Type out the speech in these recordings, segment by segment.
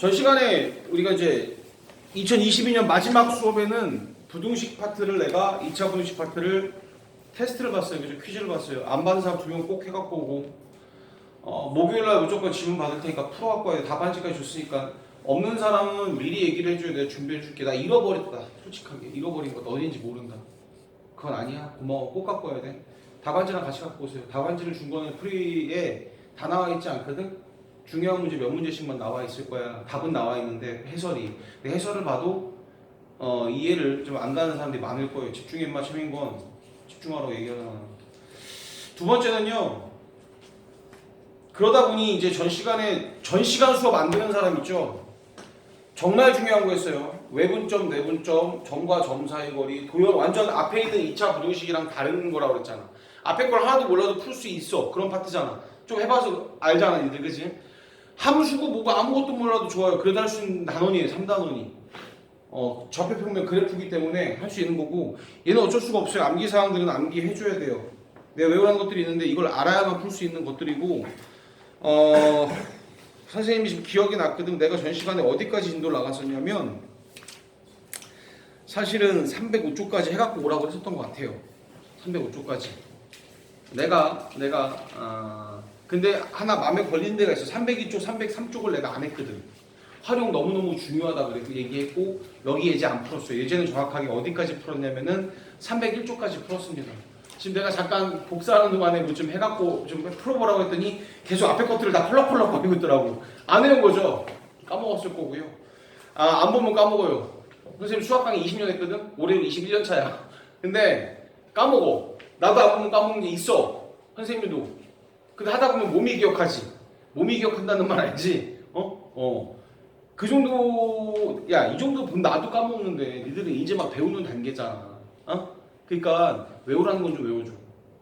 전 시간에 우리가 이제 2022년 마지막 수업에는 부등식 파트를 내가 2차 부등식 파트를 테스트를 봤어요. 그죠? 퀴즈를 봤어요. 안 받은 사람 2명 꼭 해갖고 오고 목요일날 무조건 질문 받을 테니까 풀어갖고 와야 돼. 답안지까지 줬으니까 없는 사람은 미리 얘기를 해줘야 돼. 준비해줄게. 나 잃어버렸다. 솔직하게 잃어버린 거 어딘지 모른다. 그건 아니야. 고마워. 꼭 갖고 와야 돼. 답안지랑 같이 갖고 오세요. 답안지를 준 거는 프리에 다 나와 있지 않거든. 중요한 문제 몇 문제씩만 나와 있을 거야. 답은 나와 있는데 해설이. 근데 해설을 봐도 이해를 좀 안 가는 사람들이 많을 거예요. 집중에 맞춤인 건 집중하라고 얘기하잖아. 두 번째는요. 그러다 보니 이제 전 시간 수업 안 되는 사람 있죠. 정말 중요한 거였어요. 외분점, 내분점, 점과 점 사이 거리, 도형 완전 앞에 있는 2차 부등식이랑 다른 거라고 그랬잖아. 앞에 걸 하나도 몰라도 풀 수 있어. 그런 파트잖아. 좀 해봐서 알잖아, 니들, 그치? 함수고 뭐고 아무것도 몰라도 좋아요. 그래도 할 수 있는 단원이에요, 3단원이. 좌표평면 그래프이기 때문에 할 수 있는 거고, 얘는 어쩔 수가 없어요. 암기 사항들은 암기해줘야 돼요. 내가 외우라는 것들이 있는데 이걸 알아야만 풀 수 있는 것들이고, 선생님이 지금 기억이 났거든. 내가 전 시간에 어디까지 진도를 나갔었냐면, 사실은 305쪽까지 해갖고 오라고 했었던 것 같아요. 305쪽까지. 근데 하나 마음에 걸린 데가 있어. 302쪽, 303쪽을 내가 안 했거든. 활용 너무너무 중요하다 그래서 얘기했고, 여기 예제 안 풀었어요. 예제는 정확하게 어디까지 풀었냐면은 301쪽까지 풀었습니다. 지금 내가 잠깐 복사하는 동안에 뭐 좀 해갖고 좀 풀어보라고 했더니 계속 앞에 것들을 다 펄럭펄럭 거리고 있더라고. 안 해온 거죠? 까먹었을 거고요. 안 보면 까먹어요. 선생님 수학 강의 20년 했거든? 올해는 21년 차야. 근데 까먹어. 나도 안 보면 까먹는 게 있어. 선생님도. 근데 하다 보면 몸이 기억하지. 몸이 기억한다는 말 알지? 그 정도, 야, 이 정도 보면 나도 까먹는데 니들은 이제 막 배우는 단계잖아. 그러니까 외우라는 건 좀 외워줘.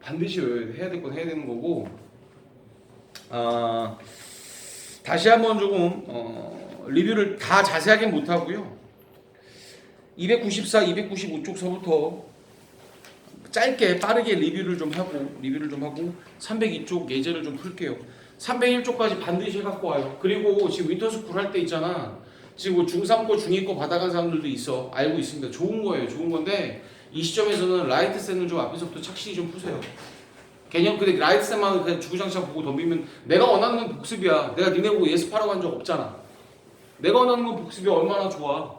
반드시 외워야 돼. 해야 될 건 해야 되는 거고. 다시 한번 조금 리뷰를 다 자세하게 못 하고요. 294, 295쪽서부터 짧게 빠르게 리뷰를 좀 하고 302쪽 예제를 좀 풀게요. 301쪽까지 반드시 해갖고 와요. 그리고 지금 윈터스쿨 할 때 있잖아. 지금 중3 거, 중2 거 받아간 사람들도 있어. 알고 있습니다. 좋은 거예요. 좋은 건데 이 시점에서는 라이트 쌤을 좀 앞에서부터 착실히 좀 푸세요. 개념 근데 라이트 쌤만 그냥 주구장창 보고 덤비면 내가 원하는 건 복습이야. 내가 니네 보고 예습하라고 한 적 없잖아. 내가 원하는 건 복습이 얼마나 좋아.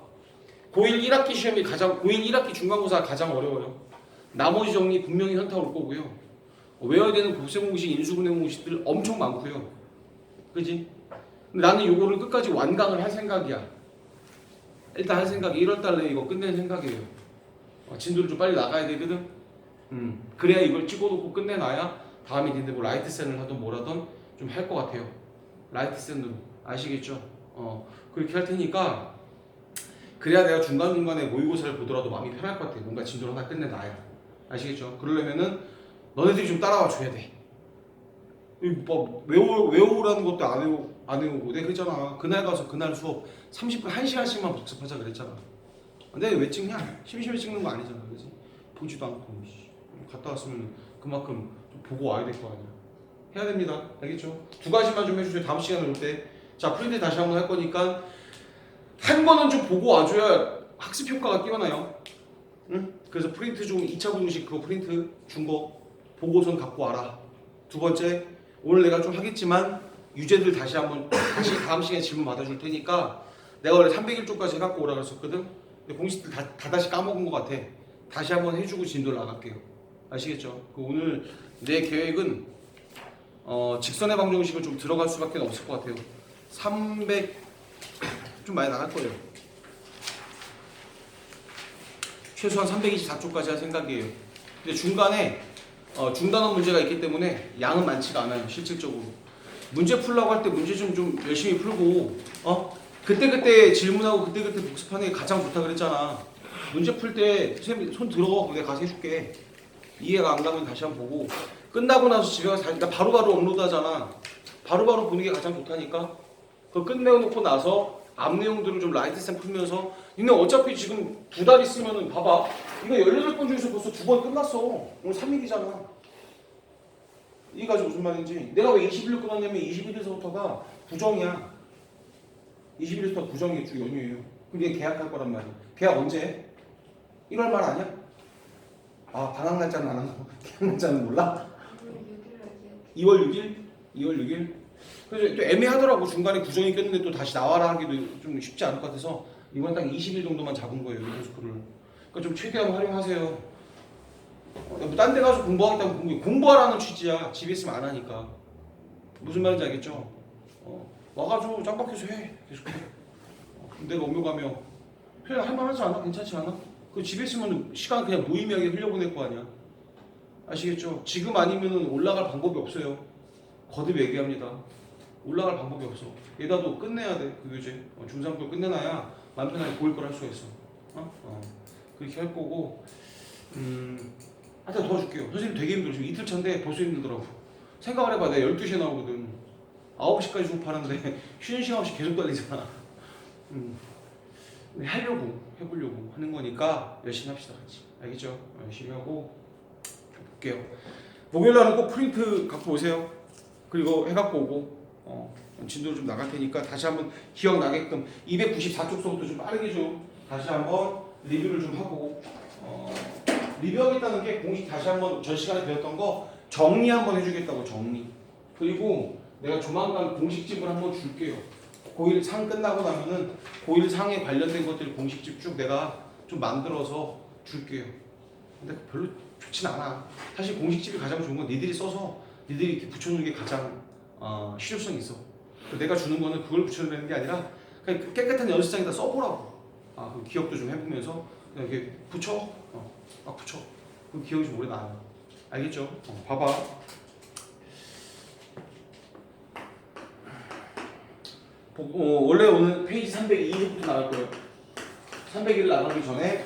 고1 1학기 시험이 고1 1학기 중간고사가 가장 어려워요. 나머지 정리 분명히 현타 올 거고요. 외워야 되는 곱셈 공식, 인수분해 공식들 엄청 많고요. 그지? 근데 나는 요거를 끝까지 완강을 할 생각이야. 일단 할 생각이 1월달 내에 이거 끝낼 생각이에요. 진도를 좀 빨리 나가야 되거든. 그래야 이걸 찍어놓고 끝내놔야 다음에 니네 뭐 라이트 쌤을 하든 뭐라든 좀 할 것 같아요. 라이트 쌤으로 아시겠죠? 그렇게 할 테니까 그래야 내가 중간중간에 모의고사를 보더라도 마음이 편할 것 같아. 뭔가 진도를 하나 끝내놔야. 아시겠죠? 그러려면은 너네들이 좀 따라와 줘야 돼. 뭐 외우라는 것도 안 외우고 내가 그랬잖아. 그날 가서 그날 수업 30분 1시간씩만 복습하자 그랬잖아. 근데 왜 찍냐? 심심해 찍는 거 아니잖아. 그지? 보지도 않고 갔다 왔으면 그만큼 좀 보고 와야 될 거 아니야. 해야 됩니다. 알겠죠? 두 가지만 좀 해주세요. 다음 시간에 올 때. 자, 프린트 다시 한번 할 거니까 한 거는 좀 보고 와줘야 학습 효과가 뛰어나요. 응? 그래서 프린트 좀 2차 분식 그거 프린트 준 거 보고선 갖고 와라. 두 번째, 오늘 내가 좀 하겠지만 유제들 다시 다음 시간에 질문 받아줄 테니까 내가 원래 301쪽까지 해갖고 오라 그랬었거든. 근데 공식들 다 다시 까먹은 것 같아. 다시 한번 해주고 진도를 나갈게요. 아시겠죠? 오늘 내 계획은 직선의 방정식을 좀 들어갈 수밖에 없을 것 같아요. 300 좀 많이 나갈 거예요. 최소한 324쪽까지 할 생각이에요. 근데 중간에 중단원 문제가 있기 때문에 양은 많지가 않아요. 실질적으로 문제 풀라고 할 때 문제 좀 열심히 풀고 그때 질문하고 그때 복습하는 게 가장 좋다 그랬잖아. 문제 풀 때 선생님 손 들어. 내가 가서 해줄게. 이해가 안 가면 다시 한번 보고 끝나고 나서 집에 가서 바로바로 업로드하잖아. 바로바로 보는 게 가장 좋다니까. 그거 끝내놓고 나서 앞 내용들을 좀 라이트 쌤 풀면서 니네 어차피 지금 2달 있으면은 봐봐. 이거 18번 중에서 벌써 2번 끝났어. 오늘 3일이잖아. 이해가지 무슨 말인지. 내가 왜 20일로 끊었냐면 21일서부터가 부정이야. 21일부터 부정일주 연휴예요. 그럼 얘 계약할 거란 말이야. 계약 언제 해? 1월 말 아니야? 아 방학 날짜는 안 하고 계약 날짜는 몰라? 2월 6일? 2월 6일? 그래서 또 애매하더라고. 중간에 구정이 꼈는데 또 다시 나와라 하기도 좀 쉽지 않을 것 같아서 이번 딱 20일 정도만 잡은 거예요. 위도스쿨을. 그러니까 좀 최대한 활용하세요. 뭐 딴 데 가서 공부하겠다면 공부하라는 취지야. 집에 있으면 안 하니까. 무슨 말인지 알겠죠? 와가지고 짱박혀서 해. 계속 해. 내가 업무가며 그냥 할만하지 않아? 괜찮지 않아? 그 집에 있으면 시간 그냥 무의미하게 흘려보낼 거 아니야. 아시겠죠? 지금 아니면 올라갈 방법이 없어요. 거듭 얘기합니다. 올라갈 방법이 없어. 얘다도 끝내야 돼. 그 교재. 중3도 끝내놔야 마음 편하게 고일 걸 할 수가 있어. 그렇게 할 거고. 하여튼 도와줄게요. 선생님 되게 힘들어. 지금 이틀 차인데 벌써 힘들더라고. 생각을 해봐. 내가 12시에 나오거든. 9시까지 수업하는데 쉬는 시간 없이 계속 달리잖아. 하려고, 해보려고 하는 거니까 열심히 합시다. 같이. 알겠죠? 열심히 하고 볼게요. 목요일날은 꼭 프린트 갖고 오세요. 그리고 해갖고 오고 진도 좀 나갈 테니까 다시 한번 기억나게끔 294쪽서부터 좀 빠르게 좀 다시 한번 리뷰를 좀 하고 리뷰하겠다는 게 공식 다시 한번 전 시간에 배웠던 거 정리 한번 해주겠다고 정리. 그리고 내가 조만간 공식집을 한번 줄게요. 고1 상 끝나고 나면은 고1 상에 관련된 것들 공식집 쭉 내가 좀 만들어서 줄게요. 근데 별로 좋진 않아. 사실 공식집이 가장 좋은 건 니들이 써서 니들이 이렇게 붙여놓는 게 가장 실효성이 있어. 내가 주는 거는 그걸 붙여놓는 게 아니라 그냥 깨끗한 연습장에다 써보라고. 그 기억도 좀 해보면서 그냥 이렇게 붙여. 막 붙여. 그 기억이 좀 오래 나요. 알겠죠? 봐봐. 원래 오늘 페이지 302부터 나갈 거예요. 301을 나가기 전에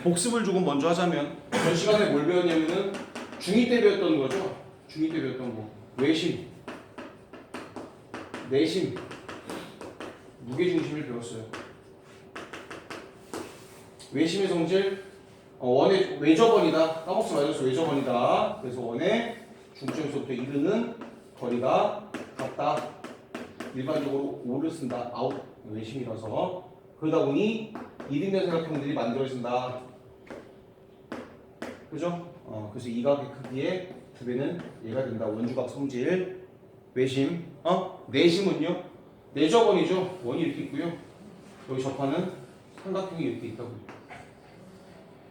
복습을 조금 먼저 하자면 전 시간에 뭘 배웠냐면은 중2 때 배웠던 거죠. 중2 때 배웠던 거. 외심, 내심, 무게중심을 배웠어요. 외심의 성질, 원의 외저번이다. 까먹지 말아서 외저번이다. 그래서 원의 중점에서부터 이르는 거리가 같다. 일반적으로 오를 쓴다. 아웃 외심이라서 그러다 보니 이등변 삼각형들이 만들어진다. 그죠? 그래서 이 각의 크기의 두 배는 얘가 된다. 원주각 성질 외심. 내심은요? 내저번이죠. 원이 이렇게 있고요. 여기 접하는 삼각형이 이렇게 있다고요.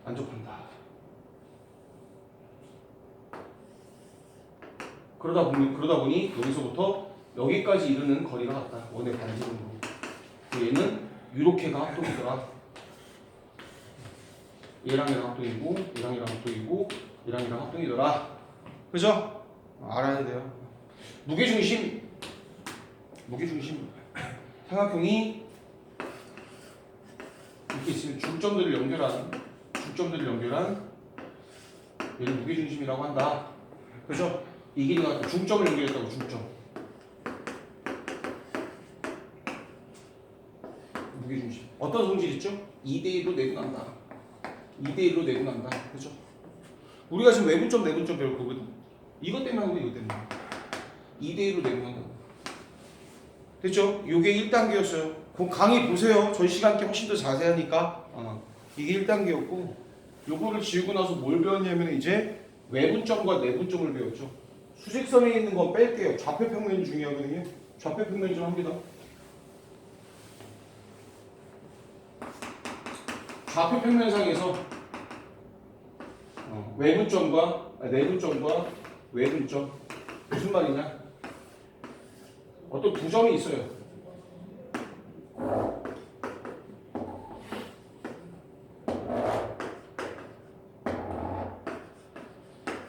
안 접한다. 그러다 보니 여기서부터 여기까지 이르는 거리가 같다. 원의 반지름으로. 얘는 이렇게가 합동이더라. 얘랑 얘랑 합동이고, 얘랑 얘랑 합동이고, 얘랑 얘랑 합동이더라. 그죠? 알아야 돼요. 무게중심. 삼각형이 이렇게 있으면 중점들을 연결한 얘를 무게중심이라고 한다. 그죠? 이 길이가 중점을 연결했다고. 중점. 무게중심. 어떤 성질 있죠? 2대1로 내분한다. 2대1로 내분한다. 그죠? 우리가 지금 외분점, 내분점 배울 거거든. 이것 때문에 하고 이것 때문에. 2대1로 내분한다. 됐죠? 이게 1단계였어요. 그 강의 보세요. 저희 시간 때 훨씬 더 자세하니까. 이게 1단계였고 요거를 지우고 나서 뭘 배웠냐면 이제 외분점과 내분점을 배웠죠. 수직선에 있는 건 뺄게요. 좌표평면이 중요하거든요. 좌표평면 좀 합니다. 좌표평면상에서 외분점과 내분점과 외분점 무슨 말이냐? 어떤 두 점이 있어요.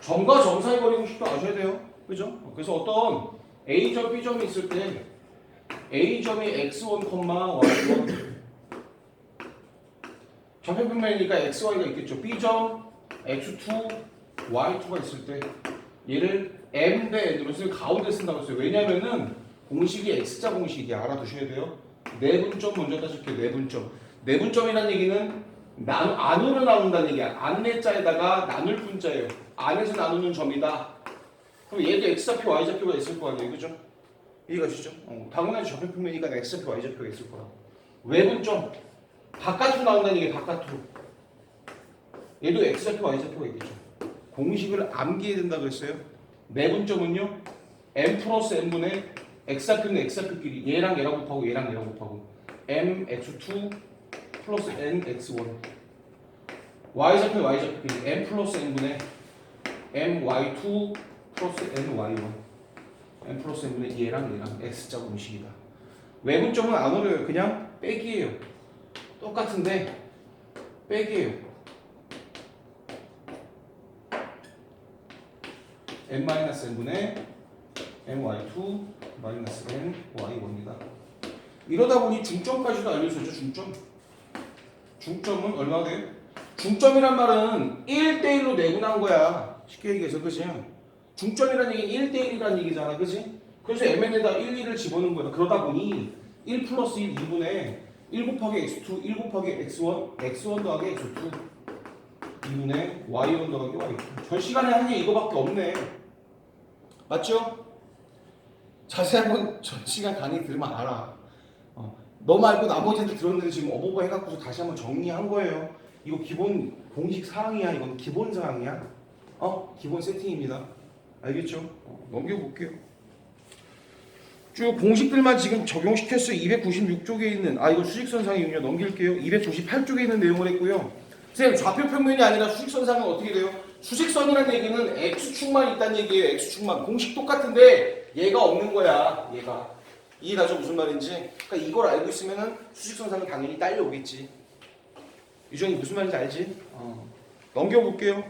점과 점 사이 거리 공식도 아셔야 돼요. 그죠? 그래서 어떤 A점, B점이 있을 때 A점이 x1, y1 좌표평면이니까 x, y가 있겠죠. B점, x2, y2가 있을 때 얘를 m 대 n으로 쓸 가운데 쓴다고 했어요. 왜냐면은 공식이 x자 공식이야. 알아두셔야 돼요. 내분점 먼저 따질게요. 내분점. 내분점이라는 얘기는 안으로 나눈다는 얘기야. 안내자에다가 나눌 분자예요. 안에서 나누는 점이다. 그럼 얘도 x좌표, y좌표가 있을 거 아니에요. 그죠? 이해가시죠? 당연하지. 좌표평면이니까 x좌표, y좌표가 있을 거라. 외분점 바깥으로 나온다는 얘기 바깥으로. 얘도 x좌표, y좌표가 있겠죠. 공식을 암기해야 된다 그랬어요. 내분점은요 m 플러스 n분의 x좌표는 x좌표끼리 얘랑 얘랑 곱하고 얘랑 얘랑 곱하고 mx2 플러스 nx1 y좌표 y좌표끼리 m 플러스 n분의 my2 플러스 ny1 m 플러스 n분의 얘랑 얘랑 x자 공식이다. 외분점은 안 어려워요. 그냥 빼기예요. 똑같은데 빼기예요. n-n분의 my2 마이너스 ny1이다. 이러다 보니 중점까지도 알려줬죠. 중점은 얼마나 돼요? 중점이란 말은 1대1로 내분한 거야. 쉽게 얘기해서 그치? 중점이란 얘기는 1대1이란 얘기잖아. 그치? 그래서 mn에다 1, 2를 집어넣은 거야. 그러다 보니 1 플러스 1, 2분의 1 곱하기 x2, 1 곱하기 x1, x1 더하기 x2 2분의 y1 더하기 y2. 전 시간에 한 게 이거밖에 없네. 맞죠? 자세한 건 전 시간 강의 들으면 알아. 너 말고 나머지들 들었는데 지금 어버버 해갖고서 다시 한번 정리한 거예요. 이거 기본 공식 사항이야. 이건 기본 사항이야. 기본 세팅입니다. 알겠죠? 넘겨볼게요. 쭉 공식들만 지금 적용시켰어요. 296쪽에 있는 이거 수직선상이군요. 넘길게요. 298쪽에 있는 내용을 했고요. 선생님 좌표평면이 아니라 수직선상은 어떻게 돼요? 수직선이라는 얘기는 x축만 있다는 얘기예요. x축만. 공식 똑같은데 얘가 없는 거야. 얘가. 이해가죠? 무슨 말인지? 그러니까 이걸 알고 있으면은 수직선상은 당연히 딸려오겠지. 유정이 무슨 말인지 알지? 넘겨볼게요.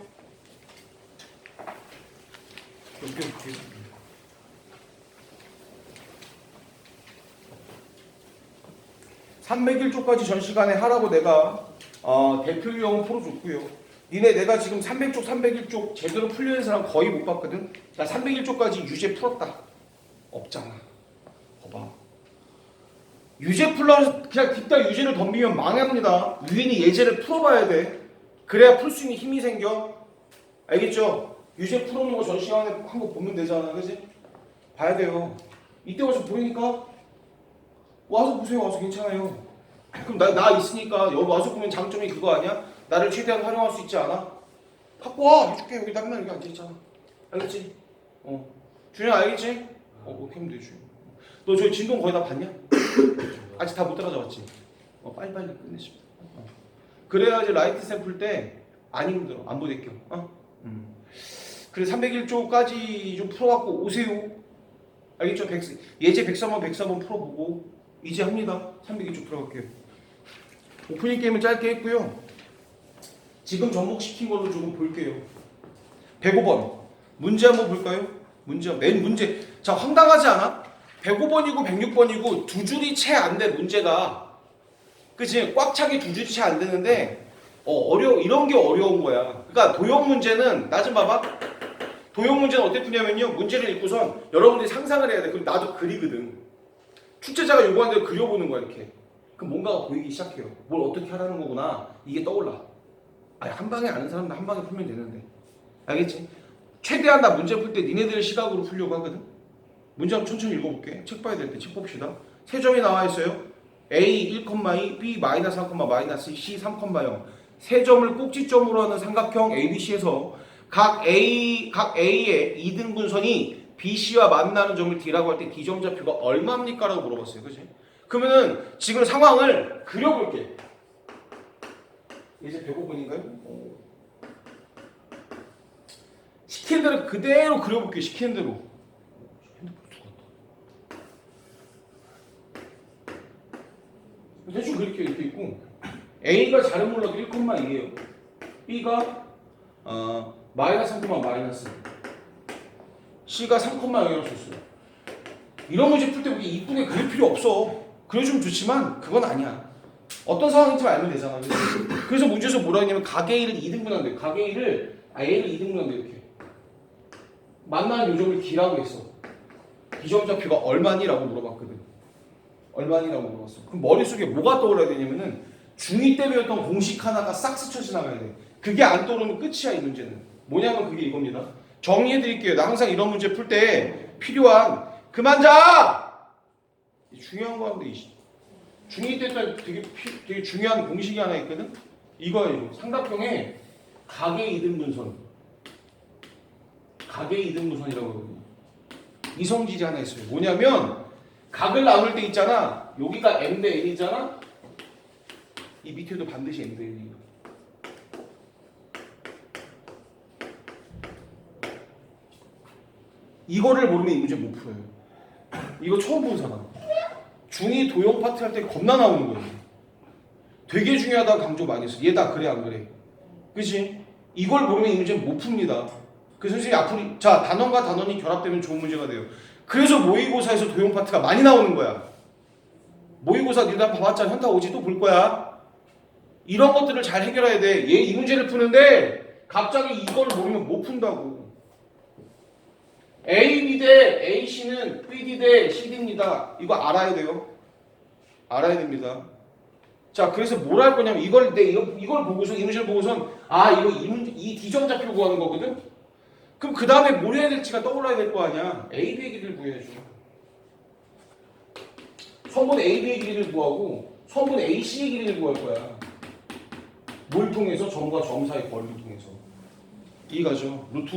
301쪽까지 전 시간에 하라고 내가 대표 유형은 풀어줬고요. 니네 내가 지금 300쪽, 301쪽 제대로 풀리는 사람 거의 못 봤거든? 나 301쪽까지 유제 풀었다. 없잖아. 봐봐. 유제 풀러서 그냥 뒷다 유제를 덤비면 망합니다. 유인이 예제를 풀어봐야 돼. 그래야 풀 수 있는 힘이 생겨. 알겠죠? 유제 풀어놓은 거 전 시간에 한 거 보면 되잖아. 그지? 봐야 돼요. 이때 와서 보이니까 와서 보세요. 와서 괜찮아요. 그럼 나 있으니까 여기 와서 보면 장점이 그거 아니야? 나를 최대한 활용할 수 있지 않아? 갖고 와. 해줄게. 여기 남면 여기 앉아있잖아. 알겠지? 준영 알겠지? 그렇게 하면 되지. 너 저기 진동 거의 다 봤냐? 아직 다 못 따라잡았지? 빨리빨리 끝내십시오. 그래야지 라이트 샘 풀 때 안 힘들어. 안 부대껴. 그래 301쪽까지 좀 풀어갖고 오세요. 알겠죠? 예제 103번 104번 풀어보고 이제 합니다. 301쪽 풀어갈게요. 오프닝 게임은 짧게 했고요. 지금 접목시킨 걸로 조금 볼게요. 105번 문제 한번 볼까요? 맨 문제. 자, 황당하지 않아? 105번이고 106번이고 두 줄이 채 안 돼 문제가. 그치? 꽉 차게 두 줄이 채 안 되는데 이런 게 어려운 거야. 그러니까 도형 문제는 나 좀 봐봐. 도형 문제는 어떻게 푸냐면요. 문제를 읽고선 여러분들이 상상을 해야 돼. 그럼 나도 그리거든. 출제자가 요구한 대로 그려보는 거야 이렇게. 그럼 뭔가가 보이기 시작해요. 뭘 어떻게 하라는 거구나. 이게 떠올라. 한 방에 아는 사람은 한 방에 풀면 되는데. 알겠지? 최대한 나 문제 풀 때 니네들 시각으로 풀려고 하거든. 문제 한번 천천히 읽어볼게. 책 봐야 될 때 책 봅시다. 세 점이 나와 있어요. A 1,2, B 마이너스 3, 마이너스 C 3,0. 세 점을 꼭지점으로 하는 삼각형 ABC에서 각 A의 2등분선이 BC와 만나는 점을 D라고 할 때 D점 좌표가 얼마입니까? 라고 물어봤어요. 그치? 그러면은 지금 상황을 그려볼게. 이제 105번인가요? 시키는 대로 그대로 그려볼게. 시키는 대로. 대충 그렇게 이렇게 있고 A가 잘은 몰라도 1,2예요. B가 마이너스 3, 마이너스 C가 3,0이라고 썼어요. 이런 문제 풀 때 우리 이쁘게 그릴 필요 없어. 그려주면 좋지만 그건 아니야. 어떤 상황인지 알면 되잖아. 그래서 문제에서 뭐라 했냐면 각 A를 2등분한대. 각 A를 A를 2등분한대 이렇게. 만나는 요점을 D라고 했어. D점 좌표가 얼마니라고 물어봤거든. 얼마니라고 물어봤어. 그럼 머릿속에 뭐가 떠올라야 되냐면은 중2 때 배웠던 공식 하나가 싹 스쳐 지나가야 돼. 그게 안 떠오르면 끝이야 이 문제는. 뭐냐면 그게 이겁니다. 정리해 드릴게요. 나 항상 이런 문제 풀 때 필요한 그만 자! 중요한 거 한데 중2 때 되게 중요한 공식이 하나 있거든. 이거예요. 삼각형의 각의 이등분선. 각의 이등분선이라고 그러거든요. 이성질이 하나 있어요. 뭐냐면 각을 나눌 때 있잖아. 여기가 m 대 n이잖아. 이 밑에도 반드시 m 대 n이에요. 이거를 모르면 이 문제 못 풀어요. 이거 처음 본 사람. 중2 도형 파트 할 때 겁나 나오는 거예요. 되게 중요하다고 강조 많이 했어. 얘다 그래 안 그래? 그치? 이걸 모르면 이 문제는 못 풉니다. 그래서 선생님이 앞으로 자 단원과 단원이 결합되면 좋은 문제가 돼요. 그래서 모의고사에서 도형 파트가 많이 나오는 거야. 모의고사 니들 다 봐봤잖아. 현타 오지 또 볼 거야. 이런 것들을 잘 해결해야 돼. 얘 이 문제를 푸는데 갑자기 이걸 모르면 못 푼다고. AB 대 AC는 BD 대 CD입니다. 이거 알아야 돼요. 알아야 됩니다. 자, 그래서 뭘 할 거냐면 이걸 보고서 이 문제를 보고선 이 D점좌표 구하는 거거든. 그럼 그 다음에 뭘 해야 될지가 떠올라야 될 거 아니야. AB의 길이를 구해야죠. 선분 AB의 길이를 구하고 선분 AC의 길이를 구할 거야. 뭘 통해서? 점과 점 사이 거리를 통해서. 이해가죠? 루트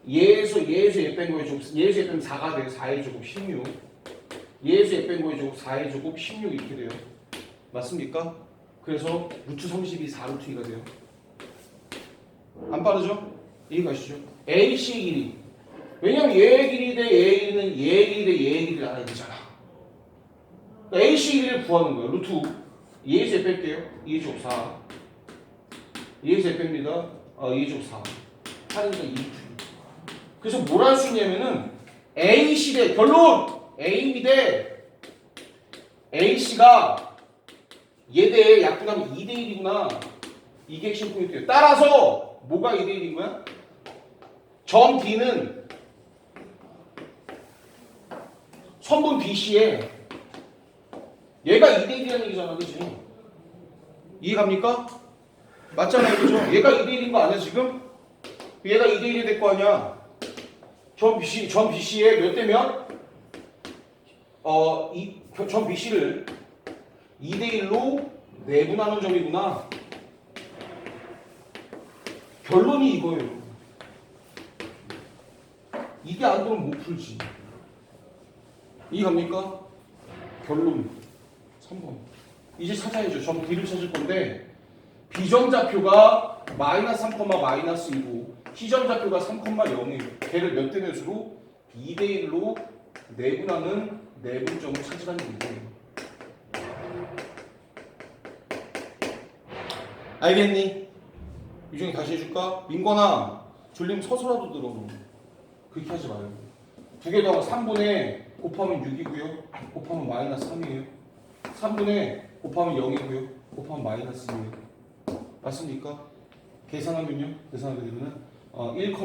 얘에서 얘 뺀 거의 제곱, 얘에서 얘 빼면 4가 돼요. 4의 제곱 16. 얘에서 얘 뺀 거의 제곱 4의 제곱 16 이렇게 돼요. 맞습니까? 그래서 루트 32 4루트 2가 돼요. 안 빠르죠? 이해가시죠? AC의 길이. 왜냐면 얘의 길이 대 얘의 길이는 얘의 길이 대 얘의 길이를 알아야 되잖아. 그러니까 AC의 길이를 구하는 거예요. 루트 얘에서 얘 뺄게요. 2의 제곱 4. 얘에서 얘 뺍니다. 2의 제곱 4. 하니까 2루트. 그래서 뭘 할 수 있냐면은 AC 대 결론 AB 대 AC가 얘 대 약분하면 2대 1이구나. 이게 핵심 포인트예요. 따라서 뭐가 2대 1인 거야? 점 D는 선분 BC에 얘가 2대 1이라는 얘기잖아, 그치? 이해갑니까? 맞잖아요, 그죠? 얘가 2대 1인 거 아니야 지금? 얘가 2대 1이 될 거 아니야? 점 BC에 몇 대 몇? 점 BC를 2대 1로 내분하는 점이구나. 결론이 이거예요. 이게 안 되면 못 풀지. 이해갑니까? 결론 3번. 이제 찾아야죠. 점 D를 찾을 건데 B점좌표가 마이너스 3, 마이너스 2고 C점좌표가 3, 0이에요. 걔를 몇 대 몇으로? 2대 1로 내분하는 내분점을 찾으라는 얘기예요. 알겠니? 유중이 다시 해줄까? 민건아, 졸리면 서서라도 들어. 그렇게 하지 말고. 두 개 더하면 3분의 곱하면 6이고요. 곱하면 마이너스 3이에요. 3분의 곱하면 0이고요. 곱하면 마이너스 2예요. 맞습니까? 계산하면요. 계산하게 되면은 1,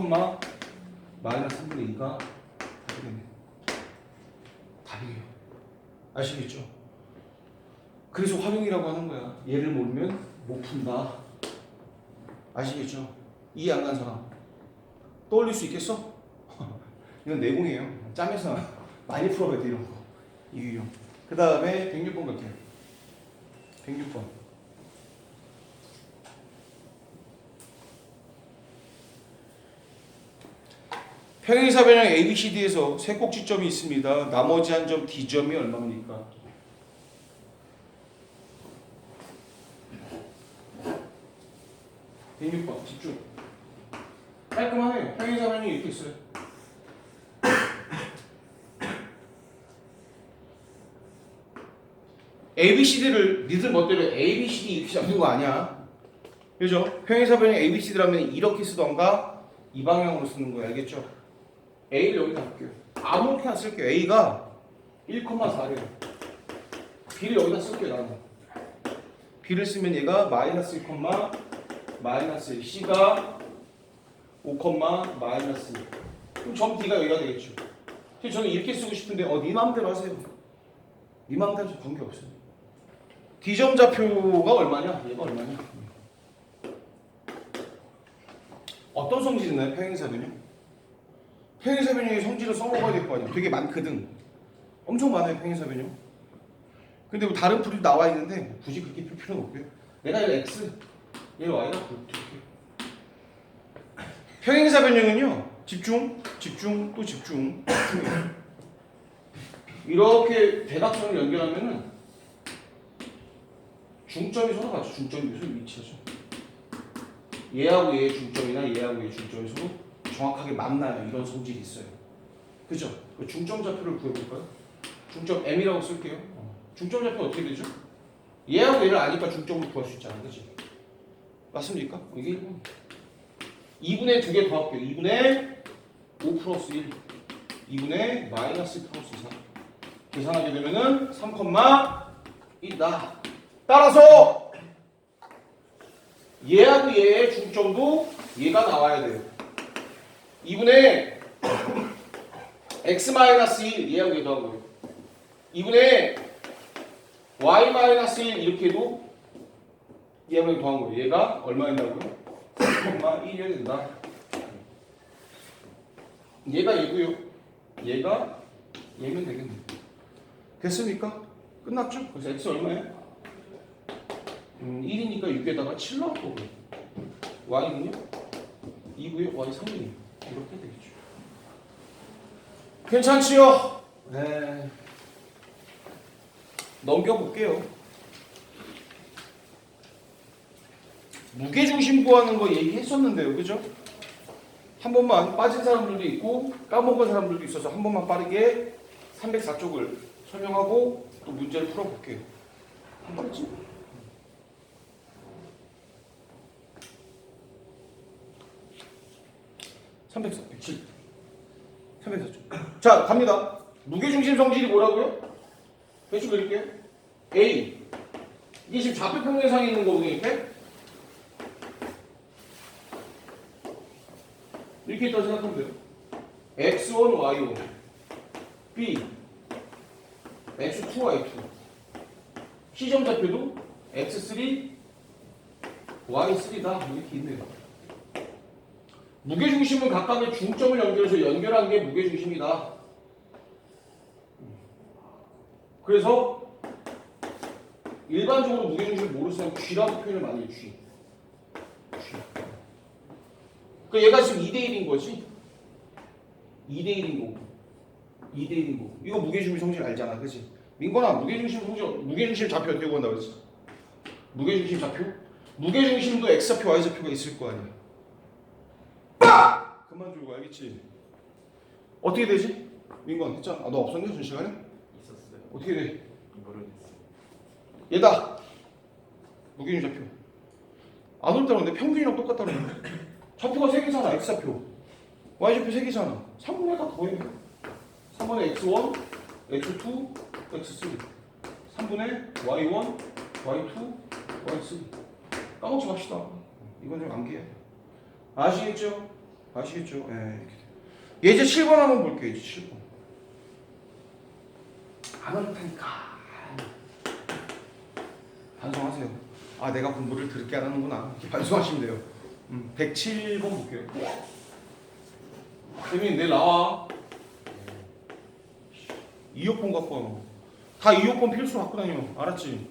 마이너스 3분의 2가 답이겠네요. 답이에요. 아시겠죠? 그래서 활용이라고 하는 거야. 얘를 모르면 못 푼다. 아시겠죠? 이해 안 간 사람 떠올릴 수 있겠어? 이건 내공이에요. 짬에서 많이 풀어봐야 돼 이런 거. 이유용. 그 다음에 106번 갈게요. 106번. 평행사변형 ABCD에서 세 꼭지점이 있습니다. 나머지 한 점 D점이 얼마입니까? (106번) 집중. 깔끔하네요. 평행사변형이 이렇게 있어요. ABCD를 니들 멋대로 ABCD 이렇게 잡는 거 아니야. 그죠? 평행사변형 ABCD라면 이렇게 쓰던가 이 방향으로 쓰는 거야. 알겠죠? A를 여기다 할게요. 아무렇게나 쓸게요. A가 1,4래요. B를 여기다 쓸게요. 나는 B를 쓰면 얘가 마이너스 1, 마이너스 1. C가 5, 마이너스 1. 그럼 점 D가 여기가 되겠죠. 저는 이렇게 쓰고 싶은데 네 마음대로 하세요. 네 마음대로 관계없어요. D점 좌표가 얼마냐? 얘가 얼마냐? 어떤 성질이 있나요? 평행사변형? 평행사변형의 성질을 써먹어야 될 거 아니야. 되게 많거든. 엄청 많아요 평행사변형. 근데 뭐 다른 풀이 나와 있는데 굳이 그렇게 풀 필요는 없고요. 내가 얘 x, 얘 y가 그렇게. 평행사변형은요 집중, 집중, 또 집중, 집중이에요. 이렇게 대각선을 연결하면은 중점이 서로 같죠. 중점이 서로 위치하죠. 얘하고 얘의 중점이나 얘하고 얘의 중점이 서로 정확하게 만나요. 이런 성질이 있어요. 그죠? 그 중점 좌표를 구해볼까요? 중점 M이라고 쓸게요. 중점 좌표 어떻게 되죠? 얘하고 얘를 아니까 중점을 구할 수 있잖아. 그치? 맞습니까? 이게 2분의 2개 더할게요. 2분의 5 플러스 1, 2분의 마이너스 플러스 4. 계산하게 되면은 3,1이다. 따라서 얘하고 얘의 중점도 얘가 나와야 돼요. 2분의 x-1 얘하고 얘도 하고요. 2분의 y-1 이렇게 해도 얘하고 얘 더한 거예요. 얘가 얼마 된다고요? 3,1이어야 된다. 얘가 얘고요. 얘가 얘면 되겠네요. 됐습니까? 끝났죠? 그래서 x 얼마예요? 1이니까 6에다가 7 나올 거고요. y는요? 2고요. y 3이에요. 이렇게 되겠죠. 괜찮지요? 네. 넘겨볼게요. 무게중심 구하는 거 얘기했었는데요. 그죠? 한 번만 빠진 사람들도 있고 까먹은 사람들도 있어서 한 번만 빠르게 304쪽을 설명하고 또 문제를 풀어볼게요. 한 번 했지? (304쪽) 자 갑니다. 무게중심 성질이 뭐라고요? 대충 그릴게요. A 이게 지금 좌표 평면상에 있는 거거든요. 이렇게 있다고 생각하면 돼요. x1, y1 B x2, y2 시점 좌표도 x3, y3다. 이렇게 있네요. 무게중심은 각각의 중점을 연결해서 연결한 게 무게중심이다. 그래서 일반적으로 무게중심을 모르는 사람은 G라고 표현을 많이 해요. G. 그러니까 얘가 지금 2대1인 거지. 2대1인 거고 2대1인 거고 이거 무게중심 성질 알잖아. 그치? 민건아 무게중심 성질 무게중심 좌표 어떻게 구한다고 그랬지? 무게중심 좌표? 무게중심도 X좌표 Y좌표가 있을 거 아니야. 빡! 그만 주고 알겠지? 어떻게 되지? 민건 했잖아. 아, 너 없었냐? 전 시간에? 있었어요. 어떻게 돼? 모르겠어요. 얘다. 무게중심 좌표. 안 올 때는 근데 평균이랑 똑같다는 거야. 좌표가 3개잖아. X좌표. Y좌표 3개잖아. 3분의 1가 더해. 3분의 X1, X2, X3. 3분의 Y1, Y2, Y3. 까먹지 맙시다. 이건 좀 암기해. 아시겠죠? 아시겠죠? 예. 네, 예제 7번 한번 볼게요. 예제 7번. 안 어렵다니까. 반성하세요. 아, 내가 공부를 그렇게 안 하는구나. 이렇게 반성하시면 돼요. 107번 볼게요. 재민, 내일 나와. 이어폰 갖고 와. 다 이어폰 필수로 갖고 다녀. 알았지?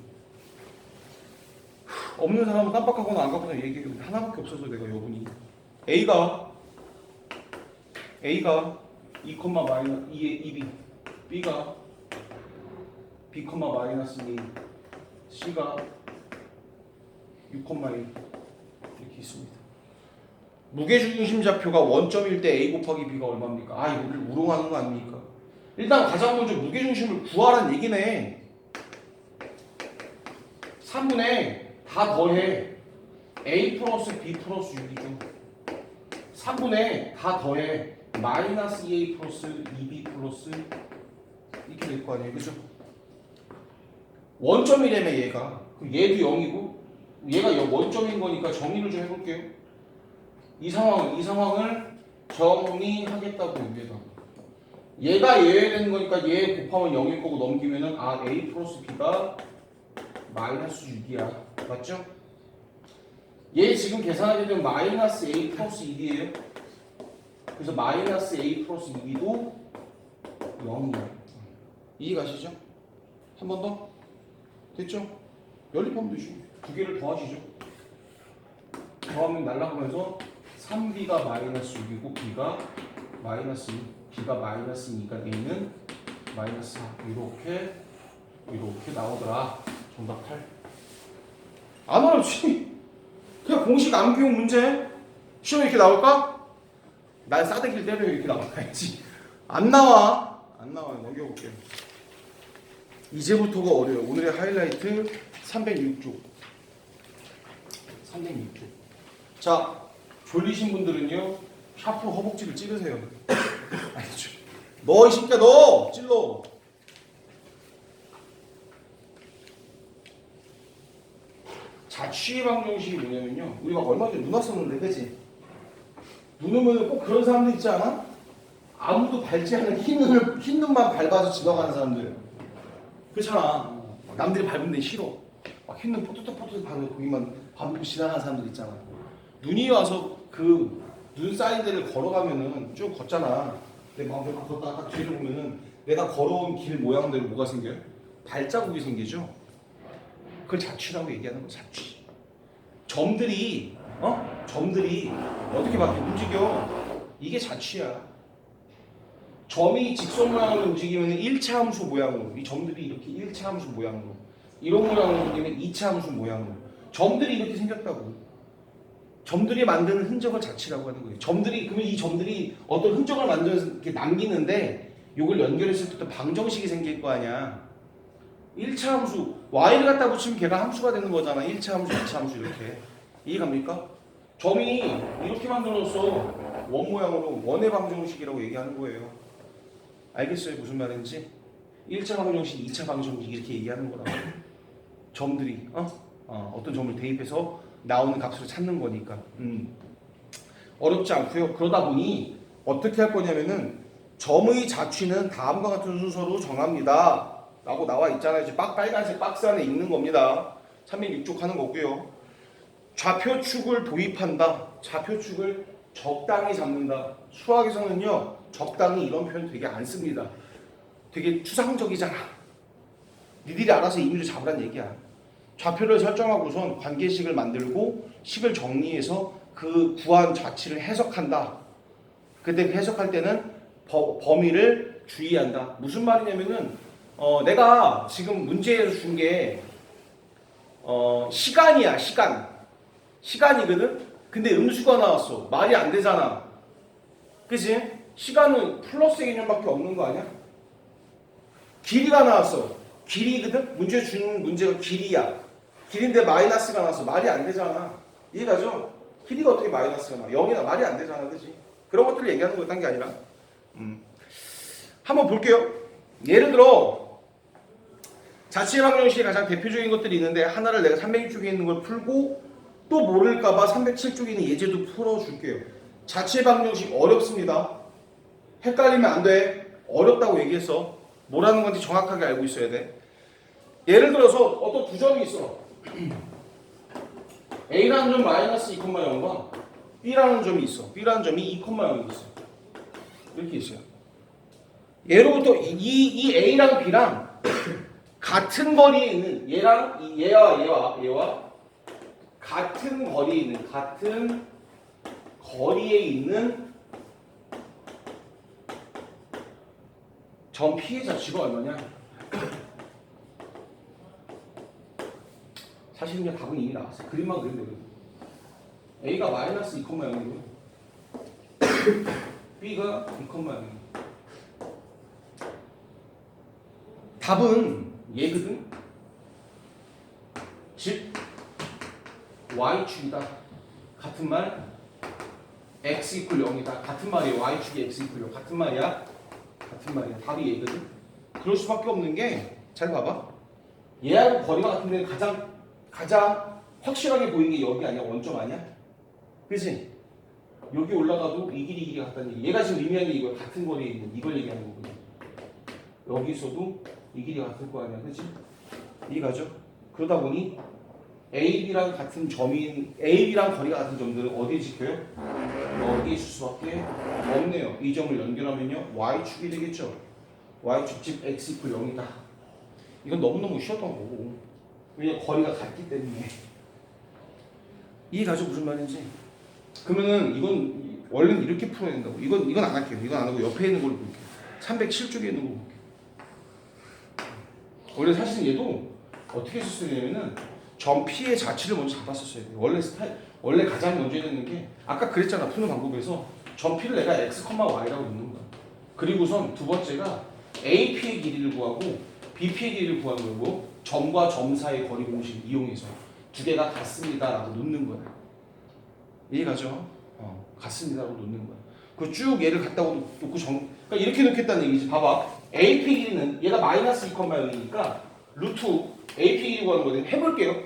없는 사람은 깜빡하거나 안 갖고 다녀. 얘기해. 하나밖에 없어서 내가 여분이. A가 2, 2B, B가 B, 마이너스 2, C가 6, 1 이렇게 있습니다. 무게중심 좌표가 원점일 때 A 곱하기 B가 얼마입니까? 아, 이거를 우롱하는 거 아닙니까? 일단 가장 먼저 무게중심을 구하라는 얘기네. 3분의 다 더해. A 플러스 B 플러스 6이죠. 3분의 다 더해. 마이너스 2A 플러스 2B 플러스 이렇게 될 거 아니에요. 그죠? 원점이라며 얘가. 그럼 얘도 0이고 얘가 원점인 거니까 정리를 좀 해볼게요. 이 상황을 정리하겠다고 얘기해서 얘가 얘 되는 거니까 얘 곱하면 0일 거고 넘기면은 아 A 플러스 B가 마이너스 6이야. 맞죠? 얘 지금 계산하게 되면 마이너스 A 플러스 2이에요. 그래서 마이너스 A 플러스 2도 0이에요. 이해가시죠? 한 번 더? 됐죠? 연립하면 되죠. 두 개를 더하시죠. 더하면 날라가면서 3b가 마이너스 6이고 b가 마이너스 2, b가 마이너스 2가 되는 마이너스 4 이렇게 나오더라. 정답 8. 안 어렵지? 그냥 공식 암기용 문제 시험에 이렇게 나올까? 난 싸대기를 때려요. 이렇게 나와야지. 안 나와. 넘겨볼게요. 이제부터가 어려워요. 오늘의 하이라이트 306쪽. 자, 졸리신 분들은요 샤프로 허벅지를 찌르세요. 알겠죠? 너 이 새끼야 너 찔러. 자취의 방정식이 뭐냐면요, 우리가 얼마 전에 눈 왔었는데, 그치? 눈 오면 꼭 그런 사람들 있지 않아? 아무도 밟지 않은 흰 눈만 밟아서 지나가는 사람들. 그렇잖아. 남들이 밟은 데 싫어. 막 흰 눈 뽀뚜뚜 밟고 거기만 밟고 지나가는 사람들 있잖아. 눈이 와서 그 눈 쌓인 데를 걸어가면은 쭉 걷잖아. 근데 막 내가 걷다가 딱 뒤를 보면은 내가 걸어온 길 모양대로 뭐가 생겨요? 발자국이 생기죠. 그걸 자취라고 얘기하는 거. 자취. 점들이 어떻게 바뀌어? 움직여. 이게 자취야. 점이 직선 모양으로 움직이면 1차 함수 모양으로, 이 점들이 이렇게 1차 함수 모양으로, 이런 모양으로 움직이면 2차 함수 모양으로. 점들이 이렇게 생겼다고. 점들이 만드는 흔적을 자취라고 하는 거예요. 그러면 이 점들이 어떤 흔적을 만들어서 이렇게 남기는데, 이걸 연결했을 때 또 방정식이 생길 거 아니야. 1차 함수, y를 갖다 붙이면 걔가 함수가 되는 거잖아. 1차 함수, 2차 함수 이렇게. 이해갑니까? 점이 이렇게 만들어서 원 모양으로 원의 방정식이라고 얘기하는 거예요. 알겠어요? 무슨 말인지? 1차 방정식, 2차 방정식 이렇게 얘기하는 거라고. 점들이 어떤 점을 대입해서 나오는 값으로 찾는 거니까. 어렵지 않고요. 그러다 보니 어떻게 할 거냐면은 점의 자취는 다음과 같은 순서로 정합니다 라고 나와 있잖아요. 이제 빨간색 박스 안에 있는 겁니다. 306쪽 하는 거고요. 좌표축을 도입한다. 좌표축을 적당히 잡는다. 수학에서는요 적당히 이런 표현 되게 안 씁니다. 되게 추상적이잖아. 니들이 알아서 임의로 잡으란 얘기야. 좌표를 설정하고선 관계식을 만들고 식을 정리해서 그 구한 자취를 해석한다. 근데 해석할 때는 범위를 주의한다. 무슨 말이냐면은 내가 지금 문제에서 준 게 시간이야. 시간이거든? 근데 음수가 나왔어. 말이 안 되잖아. 그치? 시간은 플러스 개념밖에 없는 거 아니야? 길이가 나왔어. 길이거든? 문제 준 문제가 길이야. 길인데 마이너스가 나왔어. 말이 안 되잖아. 이해가죠? 길이가 어떻게 마이너스가 나와? 0이나 말이 안 되잖아. 그치? 그런 것들을 얘기하는 거 딴 게 아니라. 한번 볼게요. 예를 들어 자취의 방정식의 가장 대표적인 것들이 있는데, 하나를 내가 306쪽에 있는 걸 풀고 또 모를까봐 307쪽에 있는 예제도 풀어줄게요. 자취의 방정식 어렵습니다. 헷갈리면 안 돼. 어렵다고 얘기했어. 뭐라는 건지 정확하게 알고 있어야 돼. 예를 들어서 어떤 두 점이 있어. A라는 점 마이너스 2,0과 B라는 점이 있어. B라는 점이 2,0이 있어. 이렇게 있어요. 예로부터 이 A랑 B랑 같은 거리에 있는, 얘와 같은 거리에 있는 점 P의 자취가 얼마냐? 사실은 그냥 답은 이미 나왔어. 그림만 그리면 되거든. A가 마이너스 2,0이고요. B가 2,0. 답은 얘거든. 즉 Y축이다. 같은 말 X = 0이다. 같은 말이에요. Y축이 X = 0. 같은 말이야. 답이 얘거든. 그럴 수밖에 없는 게, 잘 봐봐. 얘하고 거리가 같은데 가장 확실하게 보이는 게 여기 아니야? 원점 아니야? 그치? 여기 올라가도 이 길이 같다는 얘기. 얘가 지금 의미하는 게 이거 같은 거리에 있는 이걸 얘기하는 거거든. 여기서도 이 길이 같을 거 아니야? 그치? 이해가죠? 그러다 보니 AB랑 거리가 같은 점들은 어디에 지켜요? 여기에 있을 수밖에 없네요. 이 점을 연결하면요 Y축이 되겠죠. y축집 x 이퀄 0이다. 이건 너무너무 쉬웠던 거고. 왜냐면 거리가 같기 때문에. 이해가죠? 무슨 말인지? 그러면은 이건 원래는 이렇게 풀어야 된다고. 이건 안 할게요. 이건 안 하고 옆에 있는 걸로 볼게요. 307쪽에 있는 거 볼게요. 원래 사실 얘도 어떻게 했었어야 되냐면은 점 P의 자치를 먼저 잡았었어야 돼요. 원래 가장 먼저 해야 되는 게 아까 그랬잖아. 푸는 방법에서 점 P를 내가 x, y라고 놓는 거야. 그리고선 두 번째가 AP의 길이를 구하고 BP의 길이를 구하는 거고 점과 점 사이의 거리 공식 이용해서 두 개가 같습니다라고 놓는 거야. 이해가죠? 같습니다라고 놓는 거야. 그 쭉 얘를 갖다 놓고 그러니까 이렇게 놓겠다는 얘기지. 봐봐. AP 길이는 얘가 마이너스 2,0이니까 루트 AP 길이 구하는 거거든. 해볼게요.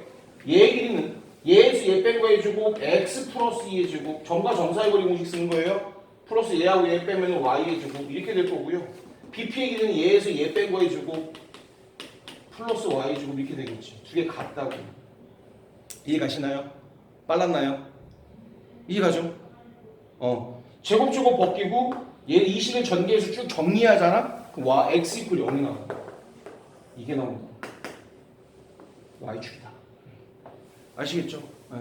얘의 길이는 얘에서 얘 뺀 거 해주고 x 플러스 2 해주고 점과 점 사이 거리 공식 쓰는 거예요. 플러스 얘하고 얘 빼면 y 해주고 이렇게 될 거고요. BP의 길이는 얘에서 얘 뺀 거 해주고 플러스 y 해주고 이렇게 되겠지. 두 개 같다고. 이해가시나요? 빨랐나요? 이해가죠? 제곱제곱 벗기고 얘를 20을 전개해서 쭉 정리하잖아? 그럼 x 이퀄 0이 나온다. 이게 나온다. y축이다. 아시겠죠? 네.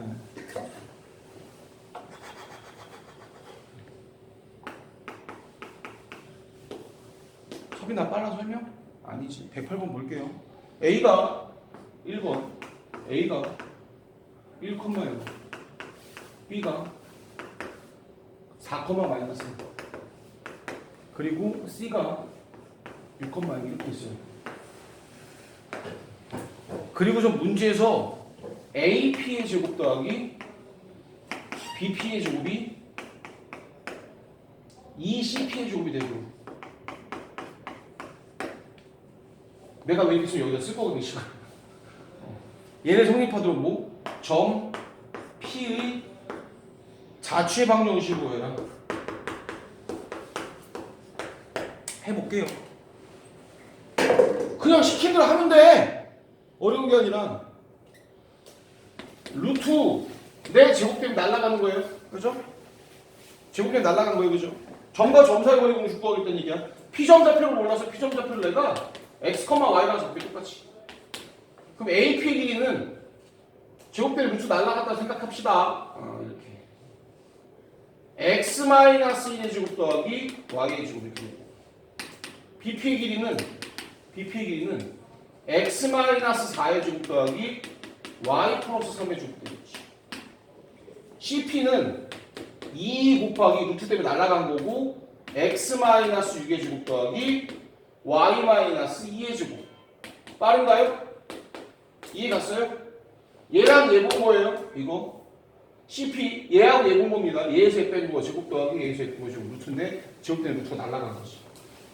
섭이나 빨라 설명? 아니지. 108번 볼게요. A가 1번, A가 1,0, B가 4, 마이너스 1. 그리고 C가 6, 이렇게 있어요. 그리고 좀 문제에서 AP의 제곱 더하기 BP의 제곱이 ECP의 제곱이 되고 내가 왜 이렇게 쓰면 여기다 쓸 거거든 시간. 얘네 성립하도록 뭐? 점 P의 자취의 방정식으로 해라. 해볼게요. 그냥 시킨 대로 하면 돼. 어려운 게 아니라 루트 내 제곱되면 날아가는 거예요. 그죠? 제곱되면 날아가는 거예요. 그죠? 점과 점 사이 거리 공식 구하겠다는 얘기야. P점 좌표를 몰라서 P점 좌표를 내가 x, y랑 잡게 똑같이. 그럼 AP의 길이는 제곱된 루트 날아갔다 생각합시다. 이렇게. x-1의 제곱 더하기 y의 제곱 이렇게 되고. BP의 길이는 x-4의 제곱 더하기 y 플러스 3의 제곱 되겠지. CP는 2 곱하기 루트 때문에 날아간 거고 x-6의 제곱 더하기 y-2의 제곱. 빠른가요? 이해 갔어요? 얘랑 얘 본 거예요. 이거 CP 얘하고 얘 본 겁니다. 얘에서 얘 뺀 거 제곱 더하기 얘에서 얘 뺀 거 제곱 루트인데 제곱된 루트가 날아간 거지.